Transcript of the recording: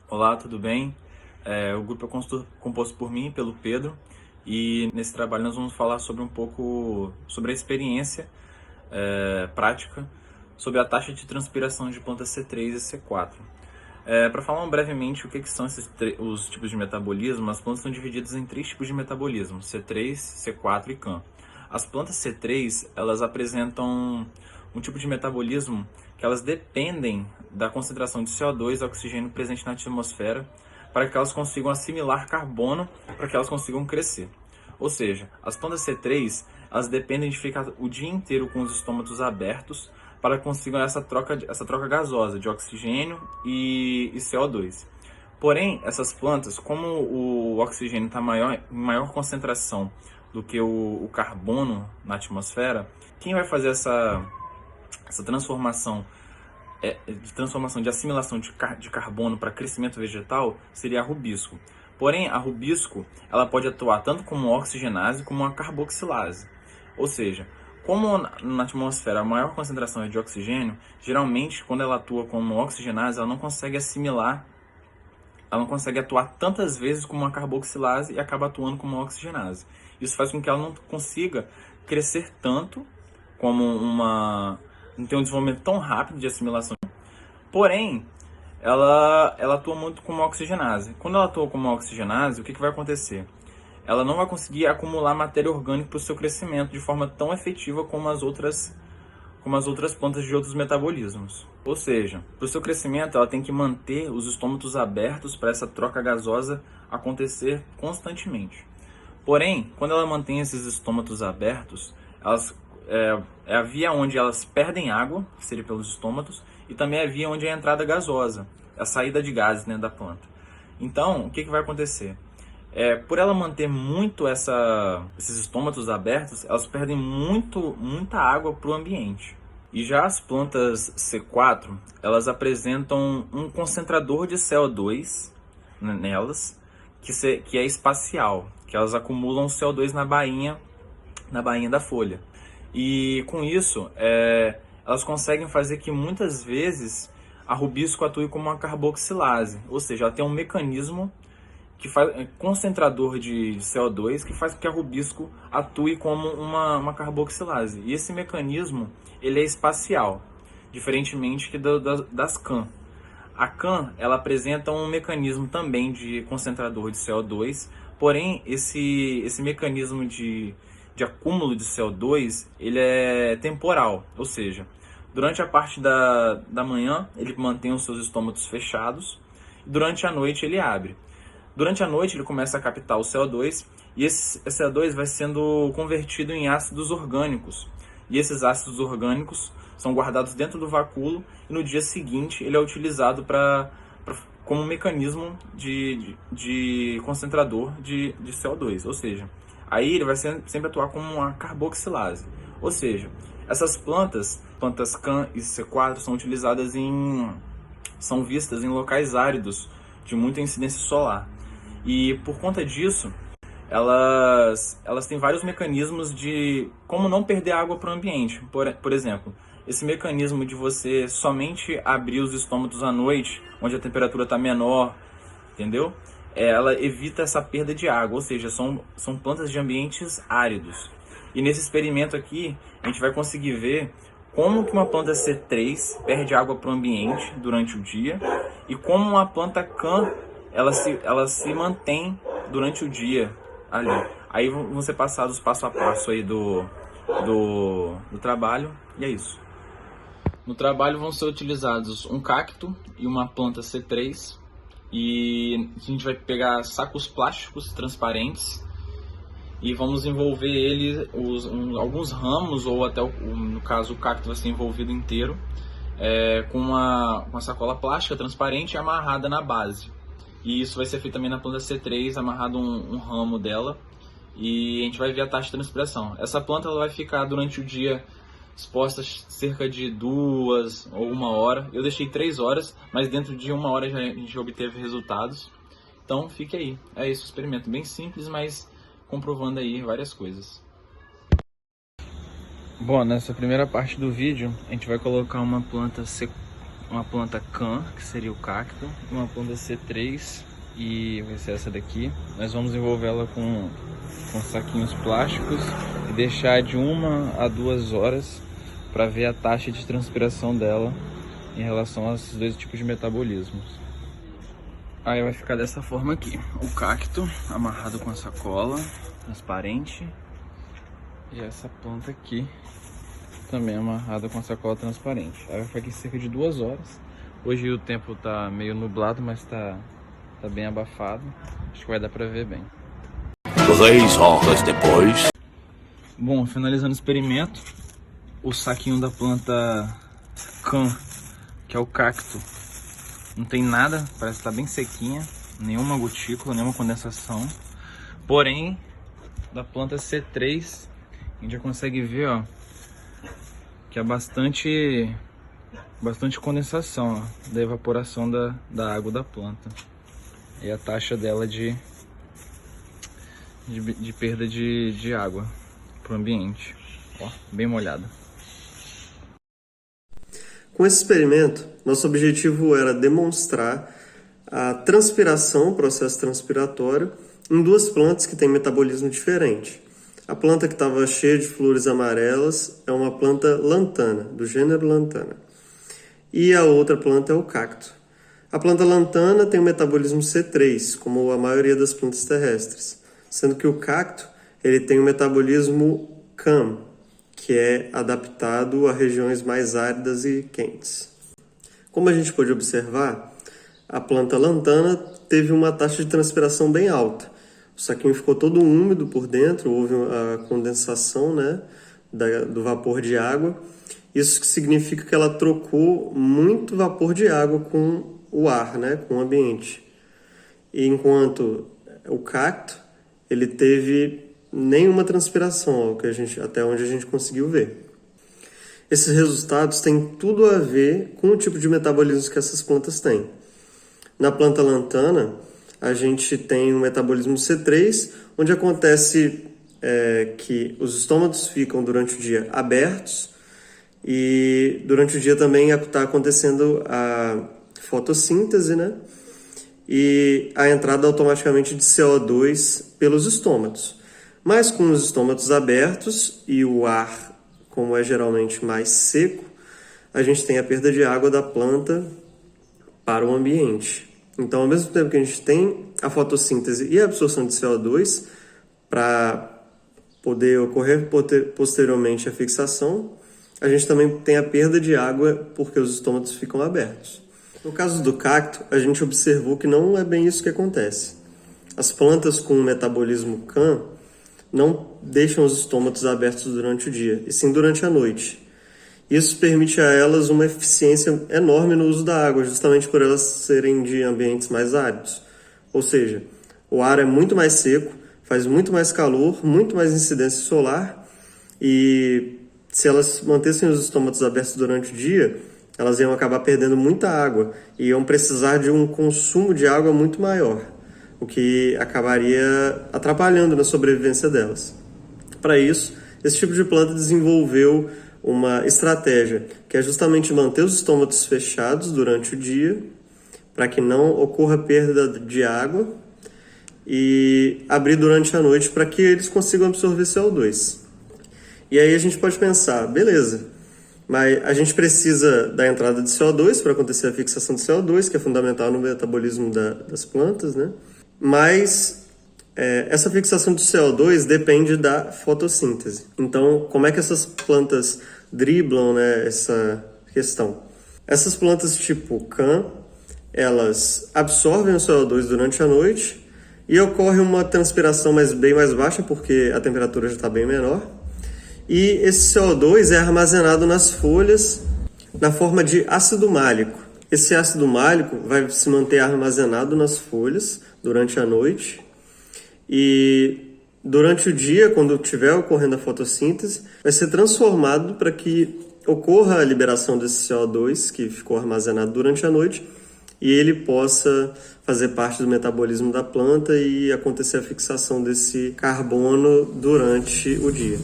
Olá, tudo bem? O grupo é composto por mim e pelo Pedro, e nesse trabalho nós vamos falar sobre um pouco sobre a experiência prática sobre a taxa de transpiração de plantas C3 e C4. Para falar brevemente o que são os tipos de metabolismo, as plantas são divididas em três tipos de metabolismo: C3, C4 e CAM. As plantas C3 elas apresentam um tipo de metabolismo que elas dependem da concentração de CO2 e oxigênio presente na atmosfera para que elas consigam assimilar carbono, para que elas consigam crescer. Ou seja, as plantas C3 elas dependem de ficar o dia inteiro com os estômatos abertos para que consigam essa troca gasosa de oxigênio e CO2. Porém, essas plantas, como o oxigênio está em maior concentração do que o carbono na atmosfera, quem vai fazer essa transformação de assimilação de carbono para crescimento vegetal seria a rubisco. Porém, a rubisco ela pode atuar tanto como oxigenase como uma carboxilase. Ou seja, como na atmosfera a maior concentração é de oxigênio, geralmente quando ela atua como oxigenase, ela não consegue atuar tantas vezes como uma carboxilase e acaba atuando como uma oxigenase. Isso faz com que ela não consiga crescer tanto não tem um desenvolvimento tão rápido de assimilação. Porém, ela atua muito como oxigenase. Quando ela atua como oxigenase, o que vai acontecer? Ela não vai conseguir acumular matéria orgânica para o seu crescimento de forma tão efetiva como as outras plantas de outros metabolismos. Ou seja, para o seu crescimento, ela tem que manter os estômatos abertos para essa troca gasosa acontecer constantemente. Porém, quando ela mantém esses estômatos abertos, é a via onde elas perdem água, que seria pelos estômatos, e também é a via onde é a entrada gasosa, a saída de gases dentro da planta. Então, o que vai acontecer? Por ela manter muito esses estômatos abertos, elas perdem muita água para o ambiente. E já as plantas C4, elas apresentam um concentrador de CO2 nelas, que é espacial, que elas acumulam CO2 na bainha da folha. E com isso, elas conseguem fazer que muitas vezes a rubisco atue como uma carboxilase, ou seja, ela tem um mecanismo que faz concentrador de CO2 que faz com que a rubisco atue como uma carboxilase. E esse mecanismo ele é espacial, diferentemente das CAM. A CAM ela apresenta um mecanismo também de concentrador de CO2, porém esse mecanismo de acúmulo de CO2 ele é temporal, ou seja, durante a parte da manhã ele mantém os seus estômatos fechados, e durante a noite ele abre. Durante a noite ele começa a captar o CO2 e esse CO2 vai sendo convertido em ácidos orgânicos. E esses ácidos orgânicos são guardados dentro do vacúolo e no dia seguinte ele é utilizado como um mecanismo de concentrador de CO2. Ou seja, aí ele vai sempre atuar como uma carboxilase. Ou seja, essas plantas CAM e C4 são vistas em locais áridos de muita incidência solar. E por conta disso, elas têm vários mecanismos de como não perder água para o ambiente. Por exemplo, esse mecanismo de você somente abrir os estômatos à noite, onde a temperatura está menor, entendeu? Ela evita essa perda de água, ou seja, são plantas de ambientes áridos. E nesse experimento aqui, a gente vai conseguir ver como que uma planta C3 perde água para o ambiente durante o dia e como uma planta CAM ela se mantém durante o dia ali. Aí vão ser passados passo a passo aí do trabalho, e é isso. No trabalho vão ser utilizados um cacto e uma planta C3, e a gente vai pegar sacos plásticos transparentes e vamos envolver alguns ramos, ou até no caso o cacto vai ser envolvido inteiro, com uma sacola plástica transparente amarrada na base. E isso vai ser feito também na planta C3, amarrado um ramo dela, e a gente vai ver a taxa de transpiração. Essa planta ela vai ficar durante o dia exposta cerca de 2 ou 1 hora. Eu deixei 3 horas, mas dentro de 1 hora a gente já obteve resultados. Então fique aí, é esse o experimento, bem simples, mas comprovando aí várias coisas. Bom, nessa primeira parte do vídeo a gente vai colocar uma planta uma planta Can, que seria o cacto, uma planta C3, e vai ser essa daqui. Nós vamos envolvê-la com saquinhos plásticos e deixar de 1 a 2 horas para ver a taxa de transpiração dela em relação a esses dois tipos de metabolismos. Aí vai ficar dessa forma aqui, o cacto amarrado com a sacola transparente e essa planta aqui também amarrada com a sacola transparente. Aí vai ficar aqui cerca de 2 horas. Hoje o tempo tá meio nublado, mas tá bem abafado. Acho que vai dar pra ver bem. 3 horas depois. Bom, finalizando o experimento, o saquinho da planta Can, que é o cacto, não tem nada, parece que tá bem sequinha, nenhuma gotícula, nenhuma condensação. Porém, da planta C3, a gente já consegue ver, ó, que há bastante condensação, ó, da evaporação da água da planta. E a taxa dela de perda de água para o ambiente. Ó, bem molhada. Com esse experimento, nosso objetivo era demonstrar a transpiração, o processo transpiratório, em 2 plantas que têm metabolismo diferente. A planta que estava cheia de flores amarelas é uma planta lantana, do gênero lantana. E a outra planta é o cacto. A planta lantana tem o metabolismo C3, como a maioria das plantas terrestres, sendo que o cacto ele tem o metabolismo CAM, que é adaptado a regiões mais áridas e quentes. Como a gente pôde observar, a planta lantana teve uma taxa de transpiração bem alta. O saquinho ficou todo úmido por dentro, houve a condensação, né, do vapor de água. Isso significa que ela trocou muito vapor de água com o ar, né, com o ambiente. E enquanto o cacto, ele teve nenhuma transpiração, até onde a gente conseguiu ver. Esses resultados têm tudo a ver com o tipo de metabolismo que essas plantas têm. Na planta lantana, a gente tem um metabolismo C3, onde acontece que os estômatos ficam durante o dia abertos e durante o dia também está acontecendo a fotossíntese, né? E a entrada automaticamente de CO2 pelos estômatos. Mas com os estômatos abertos e o ar, como é geralmente mais seco, a gente tem a perda de água da planta para o ambiente. Então, ao mesmo tempo que a gente tem a fotossíntese e a absorção de CO2 para poder ocorrer posteriormente a fixação, a gente também tem a perda de água porque os estômatos ficam abertos. No caso do cacto, a gente observou que não é bem isso que acontece. As plantas com metabolismo CAM não deixam os estômatos abertos durante o dia, e sim durante a noite. Isso permite a elas uma eficiência enorme no uso da água, justamente por elas serem de ambientes mais áridos. Ou seja, o ar é muito mais seco, faz muito mais calor, muito mais incidência solar, e se elas mantessem os estômatos abertos durante o dia, elas iam acabar perdendo muita água e iam precisar de um consumo de água muito maior, o que acabaria atrapalhando na sobrevivência delas. Para isso, esse tipo de planta desenvolveu uma estratégia que é justamente manter os estômatos fechados durante o dia, para que não ocorra perda de água, e abrir durante a noite para que eles consigam absorver CO2. E aí a gente pode pensar, beleza, mas a gente precisa da entrada de CO2 para acontecer a fixação de CO2, que é fundamental no metabolismo das plantas, né? Mas essa fixação de CO2 depende da fotossíntese. Então, como é que essas plantas driblam, né, essa questão? Essas plantas tipo Can, elas absorvem o CO2 durante a noite e ocorre uma transpiração bem mais baixa, porque a temperatura já está bem menor. E esse CO2 é armazenado nas folhas na forma de ácido málico. Esse ácido málico vai se manter armazenado nas folhas durante a noite e durante o dia, quando estiver ocorrendo a fotossíntese, vai ser transformado para que ocorra a liberação desse CO2 que ficou armazenado durante a noite e ele possa fazer parte do metabolismo da planta e acontecer a fixação desse carbono durante o dia.